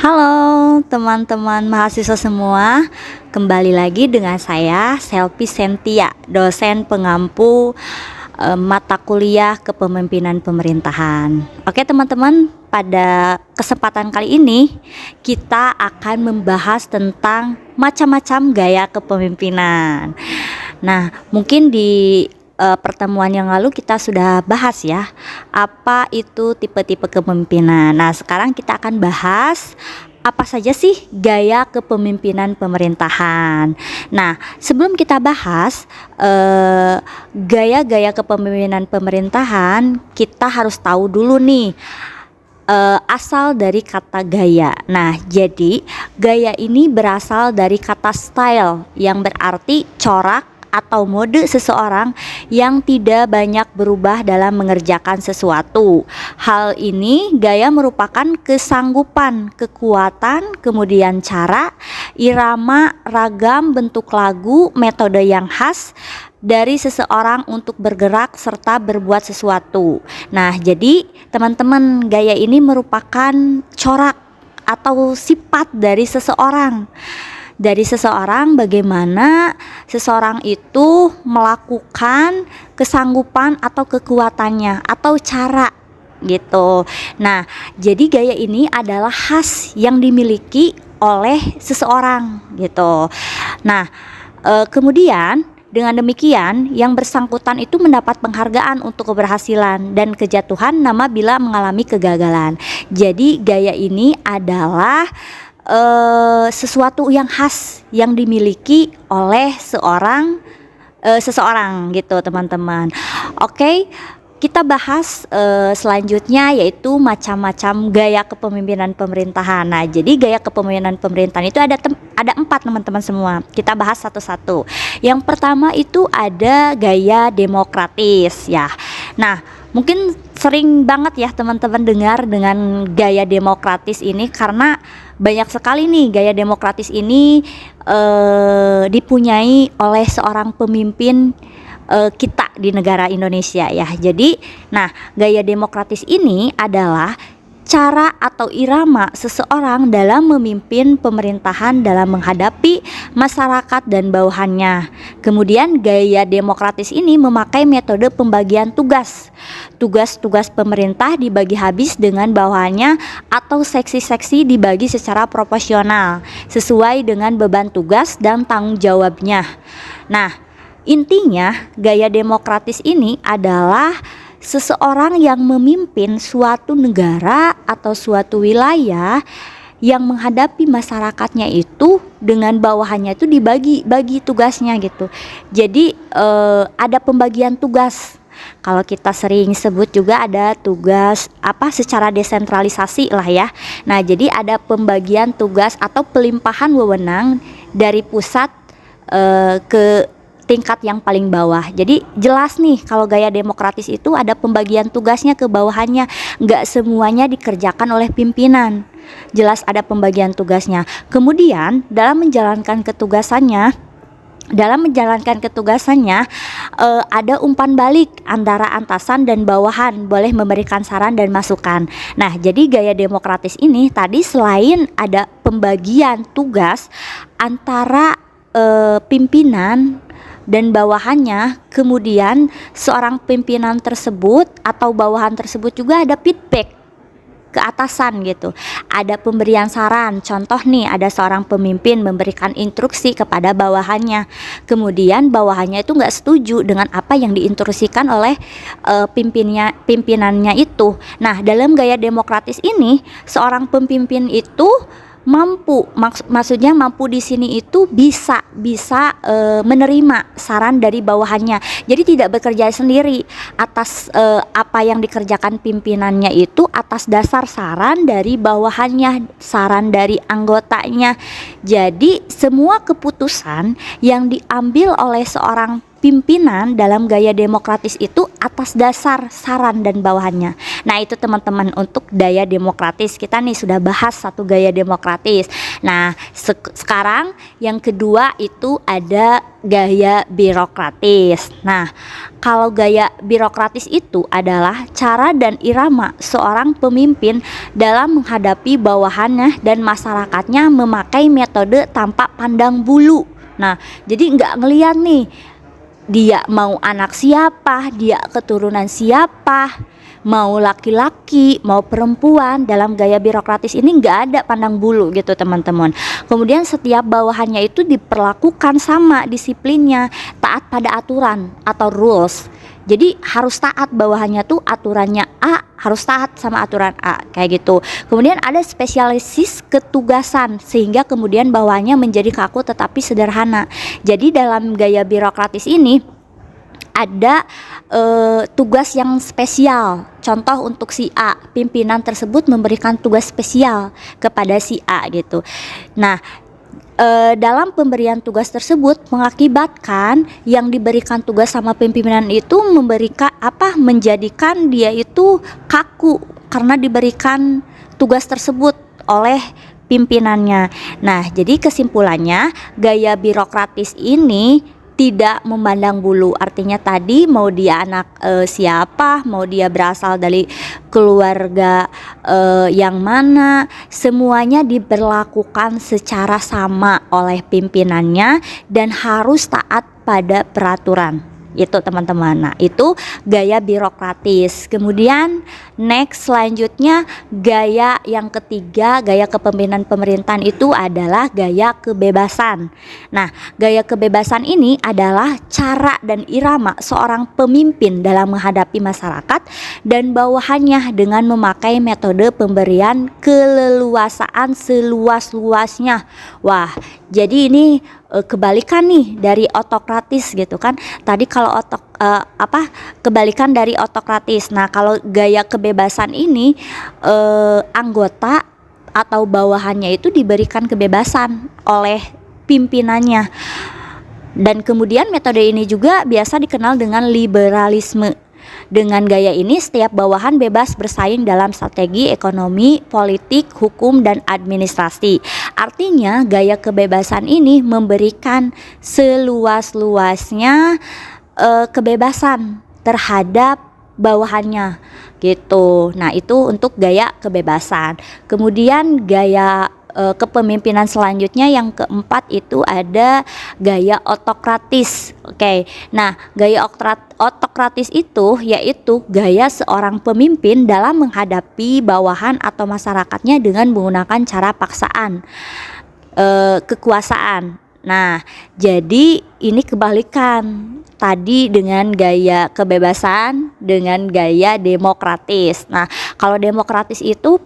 Halo teman-teman mahasiswa semua, kembali lagi dengan saya Selvi Sentia, dosen pengampu mata kuliah Kepemimpinan Pemerintahan. Oke teman-teman, pada kesempatan kali ini kita akan membahas tentang macam-macam gaya kepemimpinan. Nah, mungkin di pertemuan yang lalu kita sudah bahas ya, apa itu tipe-tipe kepemimpinan. Nah, sekarang kita akan bahas apa saja sih gaya kepemimpinan pemerintahan. Nah, sebelum kita bahas gaya-gaya kepemimpinan pemerintahan, kita harus tahu dulu nih asal dari kata gaya. Nah, jadi gaya ini berasal dari kata style yang berarti corak atau mode seseorang yang tidak banyak berubah dalam mengerjakan sesuatu. Hal ini gaya merupakan kesanggupan, kekuatan, kemudian cara, irama, ragam, bentuk lagu, metode yang khas dari seseorang untuk bergerak serta berbuat sesuatu. Nah, jadi teman-teman, gaya ini merupakan corak atau sifat dari seseorang. Dari seseorang, bagaimana seseorang itu melakukan kesanggupan atau kekuatannya atau cara gitu. Nah, jadi gaya ini adalah khas yang dimiliki oleh seseorang gitu. Nah, kemudian dengan demikian yang bersangkutan itu mendapat penghargaan untuk keberhasilan dan kejatuhan nama bila mengalami kegagalan. Jadi gaya ini adalah sesuatu yang khas yang dimiliki oleh seseorang gitu teman-teman. Oke, kita bahas selanjutnya yaitu macam-macam gaya kepemimpinan pemerintahan. Nah, jadi gaya kepemimpinan pemerintahan itu ada 4 teman-teman semua. Kita bahas satu-satu. Yang pertama itu ada gaya demokratis ya. Nah, mungkin sering banget ya teman-teman dengar dengan gaya demokratis ini karena banyak sekali nih gaya demokratis ini dipunyai oleh seorang pemimpin kita di negara Indonesia ya. Jadi, nah, gaya demokratis ini adalah cara atau irama seseorang dalam memimpin pemerintahan dalam menghadapi masyarakat dan bawahannya. Kemudian gaya demokratis ini memakai metode pembagian tugas. Tugas-tugas pemerintah dibagi habis dengan bawahannya atau seksi-seksi dibagi secara proporsional sesuai dengan beban tugas dan tanggung jawabnya. Nah, intinya gaya demokratis ini adalah seseorang yang memimpin suatu negara atau suatu wilayah yang menghadapi masyarakatnya itu dengan bawahannya itu dibagi tugasnya gitu. Jadi ada pembagian tugas. Kalau kita sering sebut juga ada tugas secara desentralisasi lah ya. Nah, jadi ada pembagian tugas atau pelimpahan wewenang dari pusat ke tingkat yang paling bawah. Jadi jelas nih kalau gaya demokratis itu ada pembagian tugasnya ke bawahannya, nggak semuanya dikerjakan oleh pimpinan. Jelas ada pembagian tugasnya. Kemudian dalam menjalankan ketugasannya ada umpan balik antara atasan dan bawahan, boleh memberikan saran dan masukan. Nah, jadi gaya demokratis ini tadi selain ada pembagian tugas antara pimpinan dan bawahannya, kemudian seorang pimpinan tersebut atau bawahan tersebut juga ada feedback ke atasan gitu. Ada pemberian saran, contoh nih ada seorang pemimpin memberikan instruksi kepada bawahannya, kemudian bawahannya itu nggak setuju dengan apa yang diinstruksikan oleh pimpinannya itu. Nah, dalam gaya demokratis ini seorang pemimpin itu maksudnya mampu di sini itu bisa menerima saran dari bawahannya. Jadi tidak bekerja sendiri atas apa yang dikerjakan pimpinannya itu atas dasar saran dari bawahannya, saran dari anggotanya. Jadi semua keputusan yang diambil oleh seorang pimpinan dalam gaya demokratis itu atas dasar saran dan bawahannya. Nah itu teman-teman untuk gaya demokratis. Kita nih sudah bahas satu gaya demokratis. Nah sekarang yang kedua itu ada gaya birokratis. Nah kalau gaya birokratis itu adalah cara dan irama seorang pemimpin dalam menghadapi bawahannya dan masyarakatnya memakai metode tanpa pandang bulu. Nah jadi nggak ngeliat nih dia mau anak siapa, dia keturunan siapa, mau laki-laki, mau perempuan. Dalam gaya birokratis ini nggak ada pandang bulu gitu teman-teman. Kemudian setiap bawahannya itu diperlakukan sama disiplinnya, taat pada aturan atau rules. Jadi harus taat, bawahannya tuh aturannya A, harus taat sama aturan A kayak gitu. Kemudian ada spesialisis ketugasan sehingga kemudian bawahannya menjadi kaku tetapi sederhana. Jadi dalam gaya birokratis ini ada tugas yang spesial. Contoh untuk si A, pimpinan tersebut memberikan tugas spesial kepada si A gitu. Nah dalam pemberian tugas tersebut mengakibatkan yang diberikan tugas sama pimpinan itu menjadikan dia itu kaku karena diberikan tugas tersebut oleh pimpinannya. Nah, jadi kesimpulannya gaya birokratis ini tidak memandang bulu, artinya tadi mau dia anak siapa, mau dia berasal dari keluarga yang mana, semuanya diberlakukan secara sama oleh pimpinannya dan harus taat pada peraturan. Itu teman-teman. Nah itu gaya birokratis. Kemudian next selanjutnya gaya yang ketiga, gaya kepemimpinan pemerintahan itu adalah gaya kebebasan. Nah gaya kebebasan ini adalah cara dan irama seorang pemimpin dalam menghadapi masyarakat dan bawahannya dengan memakai metode pemberian keleluasaan seluas-luasnya. Wah jadi ini kebalikan nih dari otokratis gitu kan. Tadi kalau kebalikan dari otokratis. Nah kalau gaya kebebasan ini anggota atau bawahannya itu diberikan kebebasan oleh pimpinannya. Dan kemudian metode ini juga biasa dikenal dengan liberalisme. Dengan gaya ini setiap bawahan bebas bersaing dalam strategi ekonomi, politik, hukum, dan administrasi. Artinya gaya kebebasan ini memberikan seluas-luasnya kebebasan terhadap bawahannya gitu. Nah itu untuk gaya kebebasan. Kemudian gaya kepemimpinan selanjutnya yang keempat itu ada gaya otokratis. Oke. Nah, gaya otokratis itu yaitu gaya seorang pemimpin dalam menghadapi bawahan atau masyarakatnya dengan menggunakan cara paksaan, kekuasaan. Nah, jadi ini kebalikan tadi dengan gaya kebebasan dengan gaya demokratis. Nah, kalau demokratis itu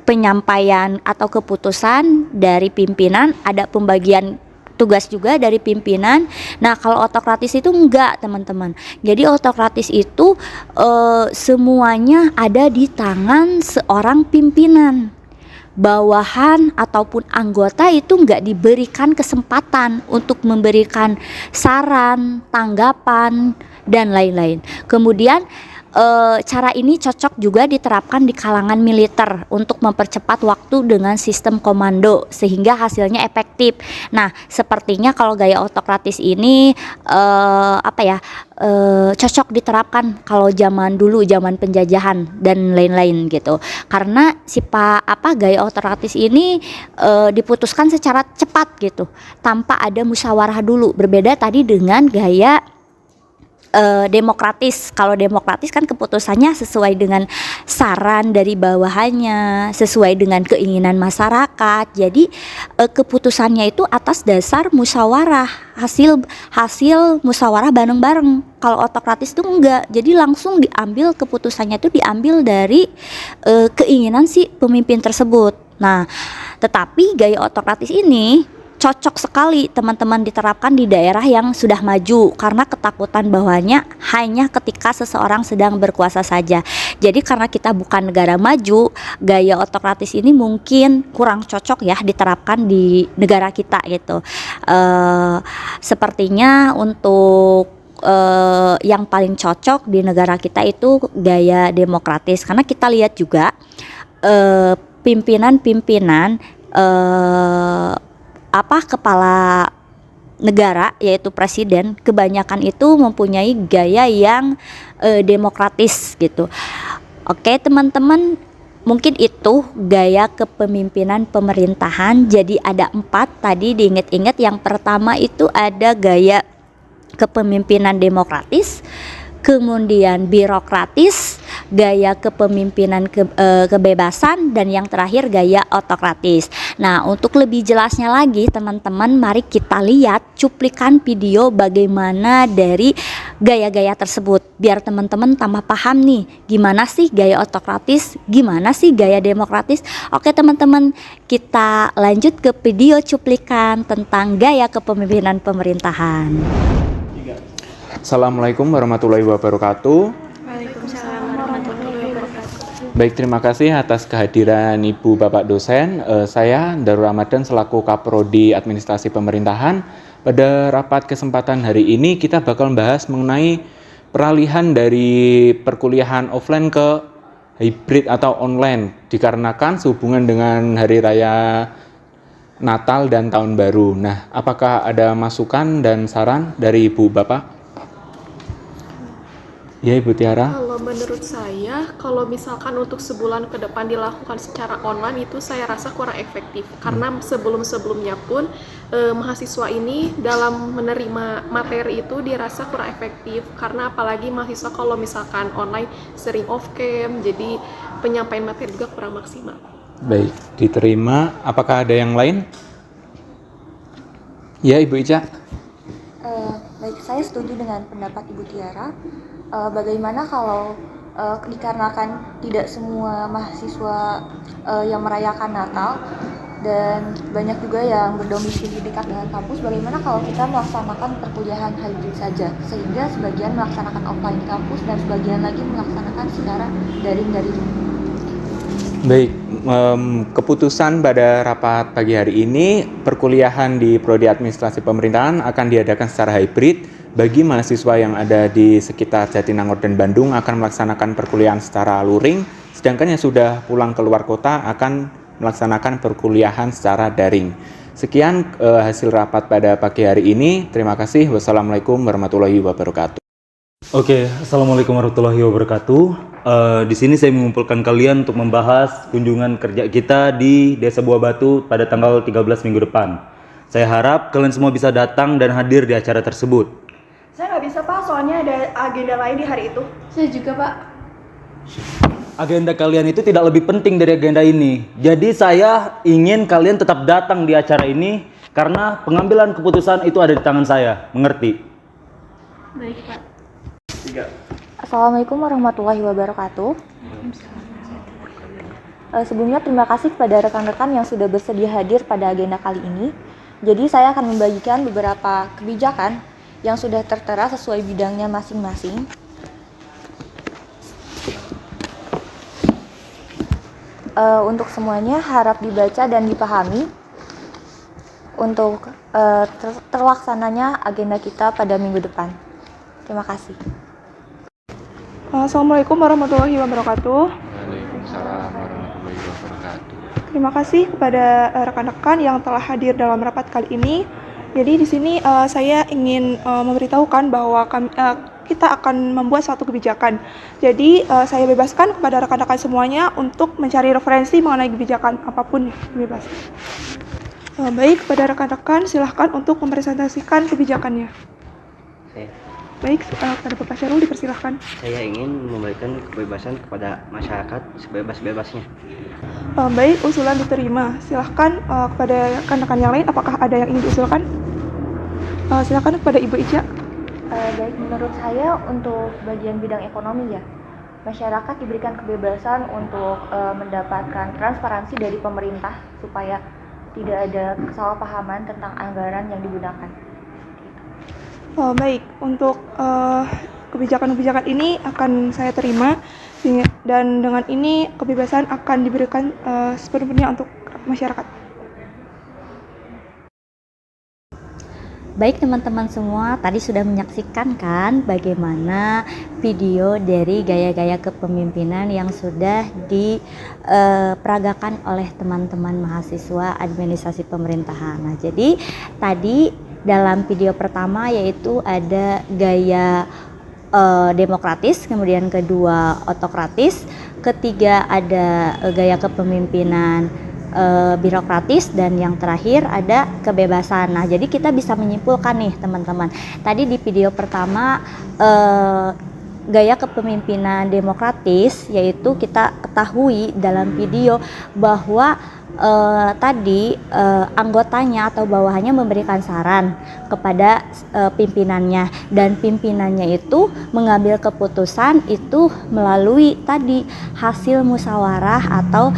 penyampaian atau keputusan dari pimpinan, ada pembagian tugas juga dari pimpinan. Nah kalau otokratis itu enggak teman-teman. Jadi otokratis itu semuanya ada di tangan seorang pimpinan. Bawahan ataupun anggota itu enggak diberikan kesempatan untuk memberikan saran, tanggapan, dan lain-lain. Kemudian cara ini cocok juga diterapkan di kalangan militer untuk mempercepat waktu dengan sistem komando sehingga hasilnya efektif. Nah, sepertinya kalau gaya otokratis ini cocok diterapkan kalau zaman dulu, zaman penjajahan dan lain-lain gitu. Karena gaya otokratis ini diputuskan secara cepat gitu, tanpa ada musyawarah dulu. Berbeda tadi dengan gaya demokratis. Kalau demokratis kan keputusannya sesuai dengan saran dari bawahannya, sesuai dengan keinginan masyarakat. Jadi keputusannya itu atas dasar musyawarah, hasil musyawarah bareng-bareng. Kalau otokratis itu enggak. Jadi langsung diambil keputusannya itu diambil dari keinginan si pemimpin tersebut. Nah, tetapi gaya otokratis ini cocok sekali teman-teman diterapkan di daerah yang sudah maju karena ketakutan bawahannya hanya ketika seseorang sedang berkuasa saja. Jadi karena kita bukan negara maju, gaya otokratis ini mungkin kurang cocok ya diterapkan di negara kita gitu. Sepertinya untuk yang paling cocok di negara kita itu gaya demokratis, karena kita lihat juga pimpinan-pimpinan kepala negara yaitu presiden kebanyakan itu mempunyai gaya yang demokratis gitu. Oke teman-teman, mungkin itu gaya kepemimpinan pemerintahan. Jadi ada 4 tadi, diingat-ingat. Yang pertama itu ada gaya kepemimpinan demokratis, kemudian birokratis, gaya kepemimpinan kebebasan, dan yang terakhir gaya otokratis. Nah, untuk lebih jelasnya lagi teman-teman, mari kita lihat cuplikan video bagaimana dari gaya-gaya tersebut biar teman-teman tambah paham nih gimana sih gaya otokratis, gimana sih gaya demokratis. Oke teman-teman, kita lanjut ke video cuplikan tentang gaya kepemimpinan pemerintahan. Assalamualaikum warahmatullahi wabarakatuh. Waalaikumsalam warahmatullahi wabarakatuh. Baik, terima kasih atas kehadiran Ibu Bapak dosen. Saya Darul Ramadan selaku Kaprodi Administrasi Pemerintahan. Pada rapat kesempatan hari ini kita bakal membahas mengenai peralihan dari perkuliahan offline ke hybrid atau online dikarenakan sehubungan dengan hari raya Natal dan Tahun Baru. Nah, apakah ada masukan dan saran dari Ibu Bapak? Ya, Ibu Tiara. Kalau menurut saya, kalau misalkan untuk sebulan ke depan dilakukan secara online itu saya rasa kurang efektif. Karena sebelum-sebelumnya pun mahasiswa ini dalam menerima materi itu dirasa kurang efektif. Karena apalagi mahasiswa kalau misalkan online sering off cam, jadi penyampaian materi juga kurang maksimal. Baik, diterima. Apakah ada yang lain? Ya, Ibu Ica. Baik, saya setuju dengan pendapat Ibu Tiara. Bagaimana kalau dikarenakan tidak semua mahasiswa yang merayakan Natal dan banyak juga yang berdomisili dekat dengan kampus, bagaimana kalau kita melaksanakan perkuliahan hybrid saja, sehingga sebagian melaksanakan offline di kampus dan sebagian lagi melaksanakan secara daring dari rumah. Baik, keputusan pada rapat pagi hari ini, perkuliahan di Prodi Administrasi Pemerintahan akan diadakan secara hybrid. Bagi mahasiswa yang ada di sekitar Jatinangor dan Bandung akan melaksanakan perkuliahan secara luring, sedangkan yang sudah pulang ke luar kota akan melaksanakan perkuliahan secara daring. Sekian hasil rapat pada pagi hari ini. Terima kasih. Wassalamualaikum warahmatullahi wabarakatuh. Oke, assalamualaikum warahmatullahi wabarakatuh. Di sini saya mengumpulkan kalian untuk membahas kunjungan kerja kita di Desa Buah Batu pada tanggal 13 minggu depan. Saya harap kalian semua bisa datang dan hadir di acara tersebut. Saya nggak bisa Pak, soalnya ada agenda lain di hari itu. Saya juga Pak. Agenda kalian itu tidak lebih penting dari agenda ini. Jadi saya ingin kalian tetap datang di acara ini karena pengambilan keputusan itu ada di tangan saya. Mengerti? Baik Pak. Assalamualaikum warahmatullahi wabarakatuh. Sebelumnya terima kasih kepada rekan-rekan yang sudah bersedia hadir pada agenda kali ini. Jadi saya akan membagikan beberapa kebijakan yang sudah tertera sesuai bidangnya masing-masing. Untuk semuanya harap dibaca dan dipahami untuk terlaksananya agenda kita pada minggu depan. Terima kasih. Assalamualaikum warahmatullahi wabarakatuh. Waalaikumsalam warahmatullahi wabarakatuh. Terima kasih kepada rekan-rekan yang telah hadir dalam rapat kali ini. Jadi di sini saya ingin memberitahukan bahwa kita akan membuat suatu kebijakan. Jadi saya bebaskan kepada rekan-rekan semuanya untuk mencari referensi mengenai kebijakan apapun, bebas. Baik, kepada rekan-rekan silahkan untuk mempresentasikan kebijakannya. Baik, kepada Bapak Syarul dipersilahkan. Saya ingin memberikan kebebasan kepada masyarakat sebebas-bebasnya. Baik, usulan diterima. Silahkan kepada rekan-rekan yang lain, apakah ada yang ingin diusulkan? Silahkan kepada Ibu Ica. Baik, menurut saya untuk bagian bidang ekonomi ya, masyarakat diberikan kebebasan untuk mendapatkan transparansi dari pemerintah supaya tidak ada kesalahpahaman tentang anggaran yang digunakan. Baik, untuk kebijakan-kebijakan ini akan saya terima, dan dengan ini kebebasan akan diberikan sepenuhnya untuk masyarakat. Baik teman-teman semua, tadi sudah menyaksikan kan bagaimana video dari gaya-gaya kepemimpinan yang sudah diperagakan oleh teman-teman mahasiswa administrasi pemerintahan. Nah, jadi tadi dalam video pertama yaitu ada gaya demokratis, kemudian kedua otokratis, ketiga ada gaya kepemimpinan birokratis, dan yang terakhir ada kebebasan. Nah, jadi kita bisa menyimpulkan nih teman-teman. Tadi di video pertama gaya kepemimpinan demokratis, yaitu kita ketahui dalam video bahwa tadi anggotanya atau bawahannya memberikan saran kepada pimpinannya, dan pimpinannya itu mengambil keputusan itu melalui tadi hasil musyawarah atau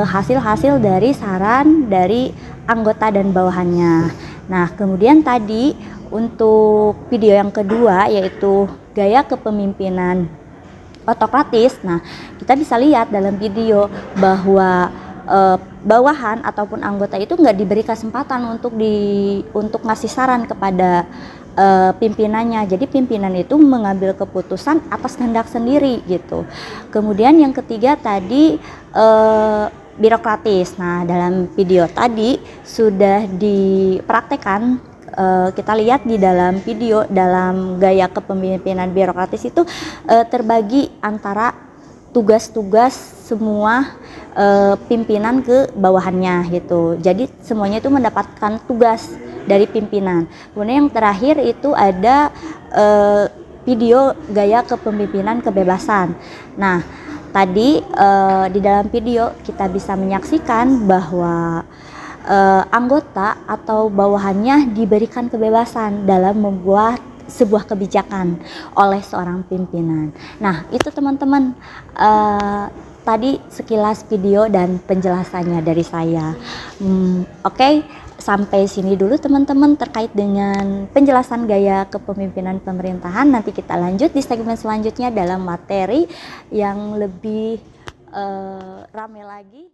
hasil-hasil dari saran dari anggota dan bawahannya. Nah, kemudian tadi untuk video yang kedua yaitu gaya kepemimpinan otokratis. Nah, kita bisa lihat dalam video bahwa bawahan ataupun anggota itu nggak diberi kesempatan untuk ngasih saran kepada pimpinannya. Jadi pimpinan itu mengambil keputusan atas kehendak sendiri gitu. Kemudian yang ketiga tadi birokratis. Nah, dalam video tadi sudah dipraktekkan, kita lihat di dalam video, dalam gaya kepemimpinan birokratis itu terbagi antara tugas-tugas semua pimpinan ke bawahannya gitu. Jadi semuanya itu mendapatkan tugas dari pimpinan. Kemudian yang terakhir itu ada video gaya kepemimpinan kebebasan. Nah, tadi di dalam video kita bisa menyaksikan bahwa anggota atau bawahannya diberikan kebebasan dalam membuat sebuah kebijakan oleh seorang pimpinan. Nah, itu teman-teman tadi sekilas video dan penjelasannya dari saya. Oke, sampai sini dulu teman-teman terkait dengan penjelasan gaya kepemimpinan pemerintahan. Nanti kita lanjut di segmen selanjutnya dalam materi yang lebih ramai lagi.